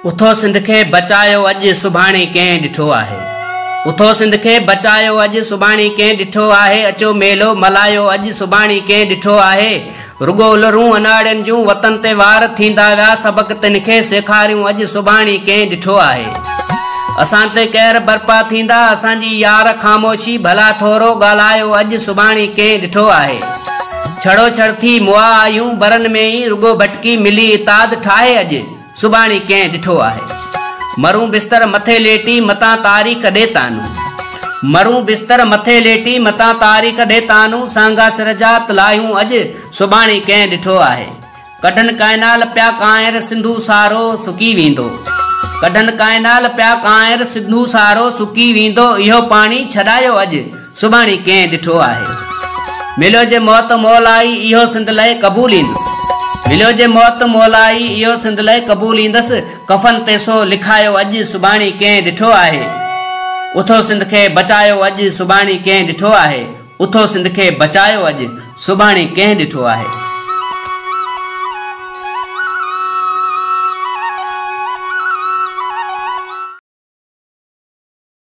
उथो सिंध खे बचायो अॼु सुभाणे कंहिं ॾिठो आहे। उथो सिंध खे बचायो अॼु सुभाणे कंहिं ॾिठो आहे। अचो मेलो मल्हायो अॼु सुभाणे कंहिं ॾिठो आहे। रुगो लरूं अनाड़ियुनि जूं वतन ते वार थींदा विया, सबक तिन खे सेखारियूं अॼु सुभाणे कंहिं ॾिठो आहे। असां ते कहर बर्पा थींदा असांजी यार ख़ामोशी, भला थोरो ॻाल्हायो अॼु सुभाणे कंहिं ॾिठो आहे। छड़ो छड़ थी मुआ आयूं बरनि में ई, रुगो भटकी मिली इताद ठाहे अॼु सुभाणे कंहिं ॾिठो आहे। मरूं बिस्तर मथे लेटी मतां तारीख़ ॾे तानू, मरूं बिस्तर मथे लेटी मतां तारीख़ ॾे तानू, सांगा सिर जा तलायूं अॼु सुभाणे कंहिं ॾिठो आहे। कढनि काइनाल पिया कांइर सिंधू सारो सुकी वेंदो, कढनि काइनाल पिया कांइर सिंधू सारो सुकी वेंदो, इहो पाणी छॾायो अॼु सुभाणे कंहिं ॾिठो आहे। मिलियो जे मौत मोल आई इहो सिंध लाइ क़बूल ईंदुसि, मिलियो जे मौत मोल आई इहो सिंध लाइ क़बूल ईंदुसि, कफ़न ते सो लिखायो अॼु सुभाणे कंहिं ॾिठो आहे। उथो सिंध खे बचायो अॼु सुभाणे कंहिं ॾिठो आहे। उथो सिंध खे बचायो अॼु सुभाणे कंहिं ॾिठो आहे।